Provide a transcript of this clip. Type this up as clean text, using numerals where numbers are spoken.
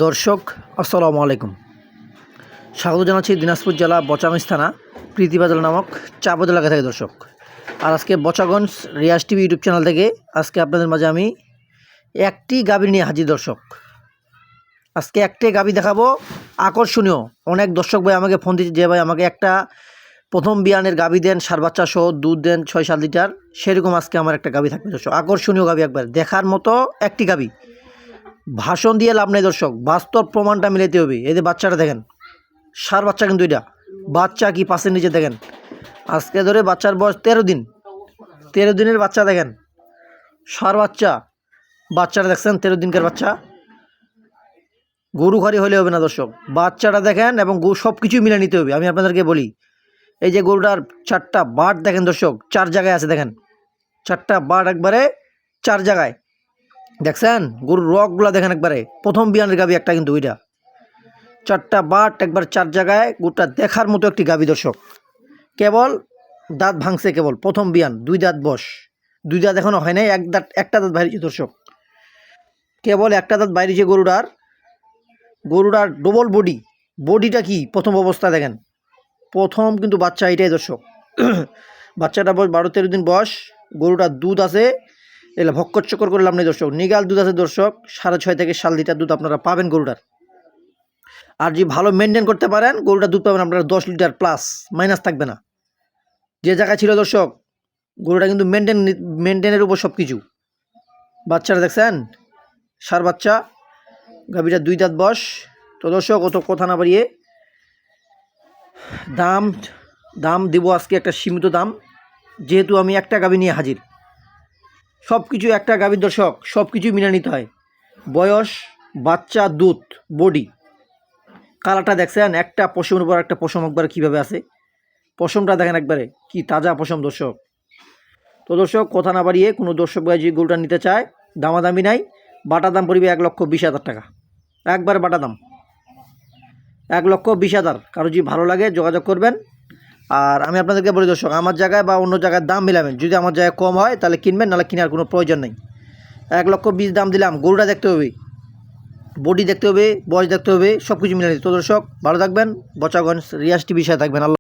দর্শক আসসালামু আলাইকুম। স্বাগত জানাচ্ছি দিনাজপুর জেলা বচাগঞ্জ থানা প্রীতিবাজার নামক চাপদ এলাকা থেকে দর্শক। আর আজকে Bachaganj Riyaz TV YouTube channel থেকে আজকে আপনাদের মাঝে আমি একটি গাভী নিয়ে হাজির দর্শক। আজকে একটি গাভী দেখাবো, আকর্ষণীয়। অনেক দর্শক ভাই আমাকে ফোন দিচ্ছে যে ভাই আমাকে একটা প্রথম বিয়ানের গাভী দেন, সার বাচ্চা সহ দুধ দেন 6-7 লিটার। সেরকম আজকে আমার একটা গাভী থাকবে দর্শক, আকর্ষণীয় গাভী, একবার দেখার মতো একটি গাভী। ভাষণ দিয়ে লাভ নেই দর্শক, বাস্তব প্রমাণটা মিলাতে হবে। এই যে বাচ্চাটা দেখেন, সার বাচ্চা কিন্তু এটা বাচ্চা কি পাশের নিচে দেখেন। আজকে ধরে বাচ্চার বয়স 13 দিন, 13 দিনের বাচ্চা দেখেন, সার বাচ্চা। বাচ্চাটা দেখছেন 13 দিনকার বাচ্চা। গরু খারি হলে হবে না দর্শক, বাচ্চাটা দেখেন এবং গরু সব কিছুই মিলে নিতে হবে। আমি আপনাদেরকে বলি, এই যে গরুটার 4টা বাট দেখেন দর্শক, 4 জায়গায় আছে দেখেন, 4টা বাট একবারে 4 জায়গায় দেখছেন। গরুর রগগুলা দেখেন একবারে, প্রথম বিয়ানের গাভী একটা কিন্তু ওইটা। 4টা বাট একবার 4 জায়গায়, গরুটা দেখার মতো একটি গাভী দর্শক। কেবল দাঁত ভাঙছে, কেবল প্রথম বিয়ান, 2 দাঁত বস, 2 দাঁত এখনো হয় নাই, একটা দাঁত বাইরেছে দর্শক, কেবল একটা দাঁত বাইরেছে গরুটার ডবল বডিটা কি প্রথম অবস্থা দেখেন। প্রথম কিন্তু বাচ্চা এটাই দর্শক। বাচ্চাটা বয়স 12-13 দিন বয়স। গরুটার দুধ আছে, এগুলো ভক্কর চক্কর করলাম নেই দর্শক, নিগাল দুধ আছে দর্শক। 6.5 থেকে 7 লিটার দুধ আপনারা পাবেন গরুটার। আর যদি ভালো মেনটেন করতে পারেন, গরুটার দুধ পাবেন আপনারা 10 লিটার প্লাস, মাইনাস থাকবে না। যে জায়গায় ছিল দর্শক, গরুটা কিন্তু মেনটেনের উপর সব কিছু। বাচ্চাটা দেখছেন, সার বাচ্চা, গাভীটা 2 দাঁত বয়স। তো দর্শক অত কথা না বাড়িয়ে দাম দিব আজকে একটা সীমিত দাম, যেহেতু আমি একটা গাভী নিয়ে হাজির। সব কিছু একটা গাভীর দর্শক, সব কিছুই মিলে নিতে হয়। বয়স, বাচ্চা, দুধ, বডি, কালারটা দেখছেন, একটা পশমের উপর একটা পশম একবারে কীভাবে আছে। পশমটা দেখেন একবারে কি তাজা পশম দর্শক। তো দর্শক কথা না বাড়িয়ে, কোনো দর্শক ভাই যে গরুটা নিতে চায়, দামাদামি নাই। বাটা দাম পড়বে 1,20,000 টাকা, একবার বাটা দাম 1,20,000। কারো যদি ভালো লাগে যোগাযোগ করবেন। আর আমি আপনাদেরকে বলি দর্শক, আমার জায়গায় বা অন্য জায়গায় দাম মিলাবেন, যদি আমার জায়গায় কম হয় তাহলে কিনবেন, নাহলে কেনার কোনো প্রয়োজন নেই। 1,20,000 দাম দিলাম, গরুটা দেখতে হবে, বডি দেখতে হবে, বয়স দেখতে হবে, সব কিছু মিলে নিতে। তো দর্শক ভালো থাকবেন, বচাগঞ্জ রিয়াজ টিভির সাথে থাকবেন। আল্লাহ।